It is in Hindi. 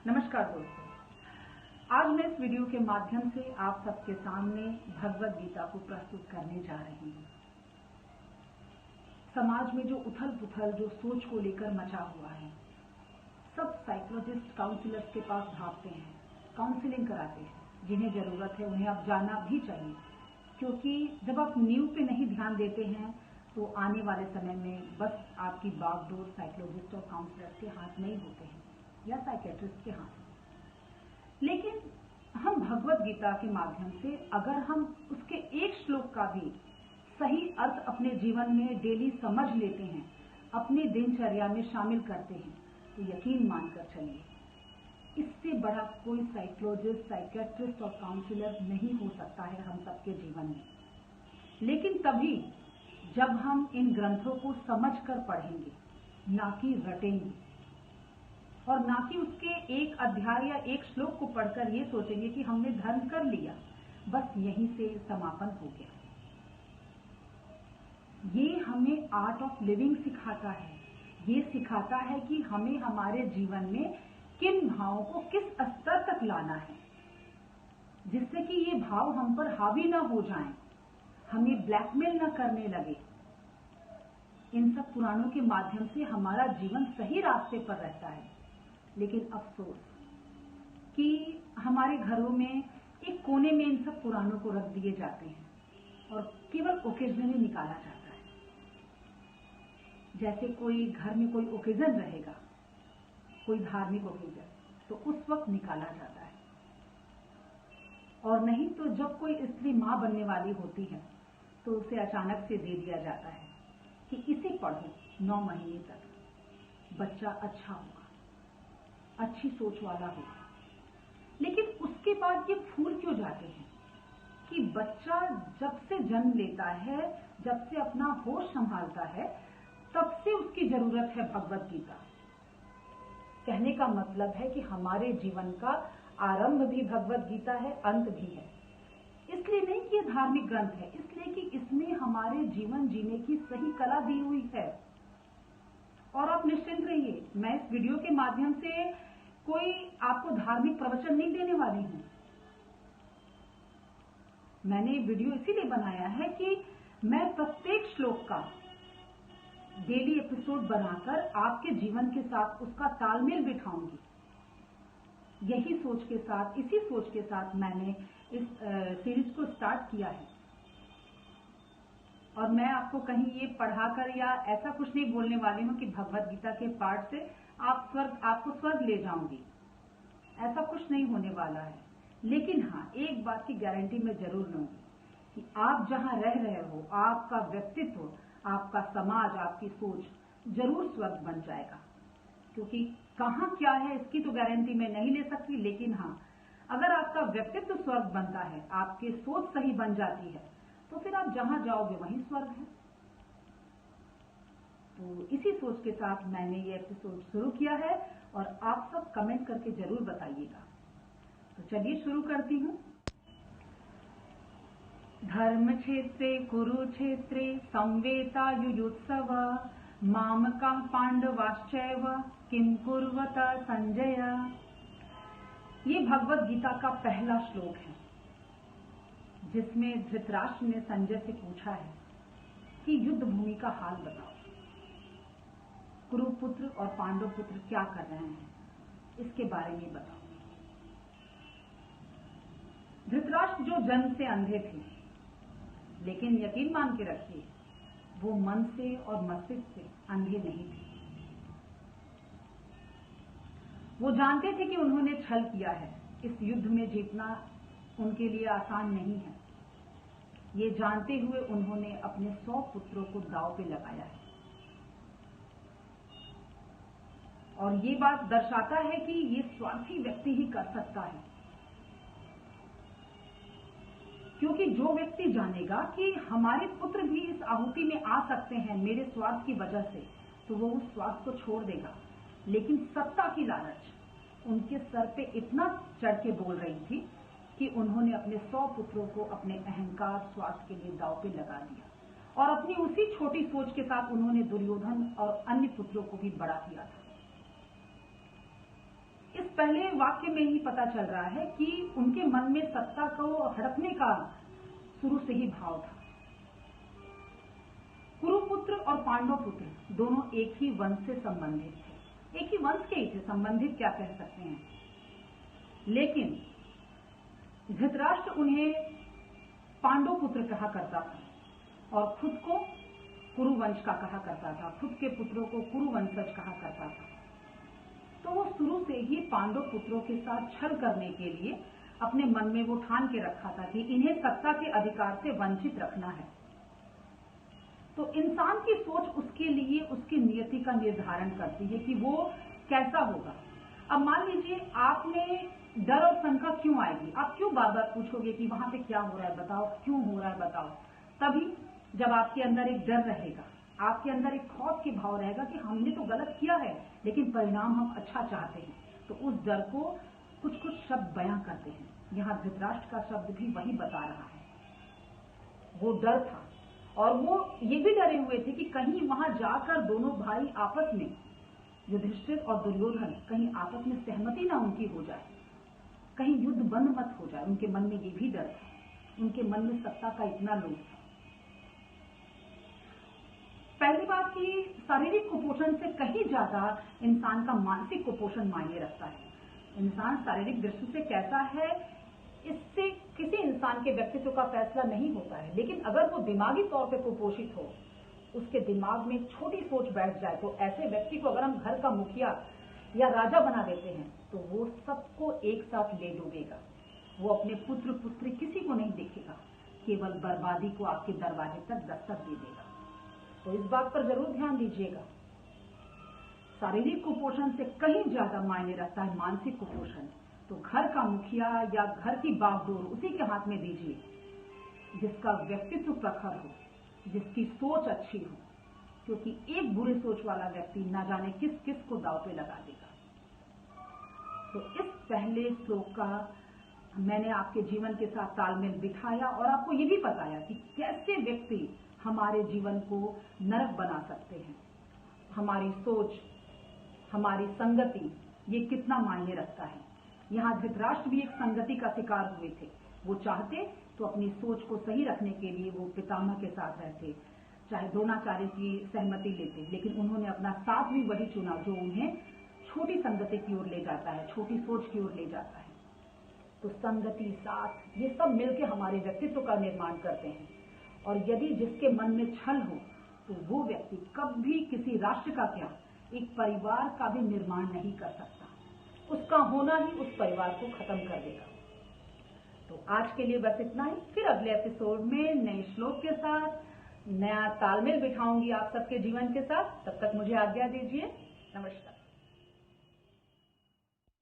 नमस्कार दोस्तों, आज मैं इस वीडियो के माध्यम से आप सबके सामने भगवद गीता को प्रस्तुत करने जा रही हूँ। समाज में जो उथल पुथल, जो सोच को लेकर मचा हुआ है, सब साइकोलॉजिस्ट, काउंसलर्स के पास भागते हैं, काउंसलिंग कराते हैं। जिन्हें जरूरत है उन्हें अब जाना भी चाहिए, क्योंकि जब आप नींव पे नहीं ध्यान देते हैं तो आने वाले समय में बस आपकी बागडोर साइकोलॉजिस्ट और काउंसलर्स के हाथ में ही होते हैं या साइकेट्रिस्ट के हाथ। लेकिन हम भगवद गीता के माध्यम से अगर हम उसके एक श्लोक का भी सही अर्थ अपने जीवन में डेली समझ लेते हैं, अपनी दिनचर्या में शामिल करते हैं, तो यकीन मानकर चलिए, इससे बड़ा कोई साइकोलॉजिस्ट, साइकेट्रिस्ट और काउंसलर नहीं हो सकता है हम सबके जीवन में। लेकिन तभी जब हम इन ग्रंथों को समझकर पढ़ेंगे, ना कि रटेंगे, और ना कि उसके एक अध्याय या एक श्लोक को पढ़कर ये सोचेंगे कि हमने धर्म कर लिया, बस यहीं से समापन हो गया। ये हमें आर्ट ऑफ लिविंग सिखाता है। ये सिखाता है कि हमें हमारे जीवन में किन भावों को किस स्तर तक लाना है, जिससे कि ये भाव हम पर हावी ना हो जाएं, हमें ब्लैकमेल ना करने लगे। इन सब पुराणों के माध्यम से हमारा जीवन सही रास्ते पर रहता है। लेकिन अफसोस कि हमारे घरों में एक कोने में इन सब पुराणों को रख दिए जाते हैं और केवल ओकेजनली निकाला जाता है। जैसे कोई घर में कोई ओकेजन रहेगा, कोई धार्मिक ओकेजन, तो उस वक्त निकाला जाता है, और नहीं तो जब कोई स्त्री मां बनने वाली होती है तो उसे अचानक से दे दिया जाता है कि इसे पढ़ो 9 महीने तक, बच्चा अच्छा होगा, अच्छी सोच वाला होगा। लेकिन उसके बाद ये भूल क्यों जाते हैं कि बच्चा जब से जन्म लेता है, जब से अपना होश संभालता है, तब से उसकी जरूरत है भगवद गीता। कहने का मतलब है कि हमारे जीवन का आरंभ भी भगवद गीता है, अंत भी है। इसलिए नहीं कि ये धार्मिक ग्रंथ है, इसलिए कि इसमें हमारे जीवन जीने की सही कला दी हुई है। और आप निश्चिंत रहिए, मैं इस वीडियो के माध्यम से कोई आपको धार्मिक प्रवचन नहीं देने वाली हूं। मैंने वीडियो इसीलिए बनाया है कि मैं प्रत्येक श्लोक का डेली एपिसोड बनाकर आपके जीवन के साथ उसका तालमेल बिठाऊंगी। यही सोच के साथ, इसी सोच के साथ मैंने इस सीरीज को स्टार्ट किया है। और मैं आपको कहीं ये पढ़ाकर या ऐसा कुछ नहीं बोलने वाली हूँ कि भगवद गीता के पाठ से आपको स्वर्ग ले जाऊंगी, ऐसा कुछ नहीं होने वाला है। लेकिन हाँ, एक बात की गारंटी मैं जरूर लूंगी कि आप जहां रह रहे हो, आपका व्यक्तित्व, आपका समाज, आपकी सोच जरूर स्वर्ग बन जाएगा। क्योंकि कहाँ क्या है इसकी तो गारंटी मैं नहीं ले सकती, लेकिन हाँ, अगर आपका व्यक्तित्व स्वर्ग बनता है, आपकी सोच सही बन जाती है, तो फिर आप जहां जाओगे वहीं स्वर्ग है। तो इसी सोच के साथ मैंने ये एपिसोड शुरू किया है, और आप सब कमेंट करके जरूर बताइएगा। तो चलिए शुरू करती हूँ। धर्म क्षेत्रे कुरुक्षेत्रे संवेतायुयुत्सव मामकाः पांडवाश्चैव किं कुर्वत संजय। ये भगवद गीता का पहला श्लोक है, जिसमें धृतराष्ट्र ने संजय से पूछा है कि युद्ध भूमि का हाल बताओ, कुरुपुत्र और पांडव पुत्र क्या कर रहे हैं, इसके बारे में बताओ। धृतराष्ट्र जो जन्म से अंधे थे, लेकिन यकीन मान के रखिए, वो मन से और मस्तिष्क से अंधे नहीं थे। वो जानते थे कि उन्होंने छल किया है, इस युद्ध में जीतना उनके लिए आसान नहीं है। ये जानते हुए उन्होंने अपने 100 पुत्रों को दांव पे लगाया है। और ये बात दर्शाता है कि ये स्वार्थी व्यक्ति ही कर सकता है, क्योंकि जो व्यक्ति जानेगा कि हमारे पुत्र भी इस आहुति में आ सकते हैं मेरे स्वार्थ की वजह से, तो वो उस स्वार्थ को छोड़ देगा। लेकिन सत्ता की लालच उनके सर पे इतना चढ़ के बोल रही थी कि उन्होंने अपने 100 पुत्रों को अपने अहंकार, स्वार्थ के लिए दांव पे लगा दिया, और अपनी उसी छोटी सोच के साथ उन्होंने दुर्योधन और अन्य पुत्रों को भी बड़ा किया था। इस पहले वाक्य में ही पता चल रहा है कि उनके मन में सत्ता को हड़पने का शुरू से ही भाव था। कुरुपुत्र और पांडव पुत्र दोनों एक ही वंश से संबंधित थे, एक ही वंश के ही थे, संबंधित क्या कह सकते हैं। लेकिन धृतराष्ट्र उन्हें पांडव पुत्र कहा करता था और खुद को कुरुवंश का कहा करता था, खुद के पुत्रों को कुरुवंशज कहा करता था। तो वो शुरू से ही पांडव पुत्रों के साथ छल करने के लिए अपने मन में वो ठान के रखा था कि इन्हें सत्ता के अधिकार से वंचित रखना है। तो इंसान की सोच उसके लिए उसकी नियति का निर्धारण करती है कि वो कैसा होगा। अब मान लीजिए आपने डर और शंका क्यों आएगी, आप क्यों बार बार पूछोगे कि वहां पे क्या हो रहा है बताओ, क्यों हो रहा है बताओ। तभी जब आपके अंदर एक डर रहेगा, आपके अंदर एक खौफ के भाव रहेगा कि हमने तो गलत किया है लेकिन परिणाम हम अच्छा चाहते हैं, तो उस डर को कुछ कुछ शब्द बयां करते हैं। यहाँ धृतराष्ट्र का शब्द भी वही बता रहा है। वो डर था और वो ये भी डरे हुए थे कि कहीं वहां जाकर दोनों भाई आपस में, युधिष्ठिर और दुर्योधन, कहीं आपस में सहमति ना उनकी हो जाए, कहीं युद्ध बंद मत हो जाए। उनके मन में ये भी डर था, उनके मन में सत्ता का इतना लोभ था। पहली बात कि शारीरिक कुपोषण से कहीं ज्यादा इंसान का मानसिक कुपोषण मायने रखता है। इंसान शारीरिक दृष्टि से कैसा है इससे किसी इंसान के व्यक्तित्व का फैसला नहीं होता है, लेकिन अगर वो दिमागी तौर पे कुपोषित हो, उसके दिमाग में छोटी सोच बैठ जाए, तो ऐसे व्यक्ति को अगर हम घर का मुखिया या राजा बना देते हैं तो वो सबको एक साथ ले डूबेगा। वो अपने पुत्र पुत्री किसी को नहीं देखेगा, केवल बर्बादी को आपके दरवाजे तक दस्तक दे देगा। तो इस बात पर जरूर ध्यान दीजिएगा। शारीरिक कुपोषण से कहीं ज्यादा मायने रखता है मानसिक कुपोषण। तो घर का मुखिया या घर की बागडोर उसी के हाथ में दीजिए जिसका व्यक्तित्व प्रखर हो, जिसकी सोच अच्छी हो, क्योंकि एक बुरी सोच वाला व्यक्ति ना जाने किस किस को दांव पे लगा देगा। तो इस पहले श्लोक का मैंने आपके जीवन के साथ तालमेल बिठाया और आपको ये भी बताया कि कैसे व्यक्ति हमारे जीवन को नरक बना सकते हैं। हमारी सोच, हमारी संगति, ये कितना मायने रखता है। यहाँ धृतराष्ट्र भी एक संगति का शिकार हुए थे। वो चाहते तो अपनी सोच को सही रखने के लिए वो पितामह के साथ रहते, चाहे द्रोणाचार्य की सहमति लेते, लेकिन उन्होंने अपना साथ भी वही चुना जो उन्हें छोटी संगति की ओर ले जाता है, छोटी सोच की ओर ले जाता है। तो संगति, साथ, ये सब मिलकर हमारे व्यक्तित्व का निर्माण करते हैं। और यदि जिसके मन में छल हो तो वो व्यक्ति कभी किसी राष्ट्र का क्या, एक परिवार का भी निर्माण नहीं कर सकता। उसका होना ही उस परिवार को खत्म कर देगा। तो आज के लिए बस इतना ही। फिर अगले एपिसोड में नए श्लोक के साथ नया तालमेल बिठाऊंगी आप सबके जीवन के साथ। तब तक मुझे आज्ञा दीजिए। नमस्कार।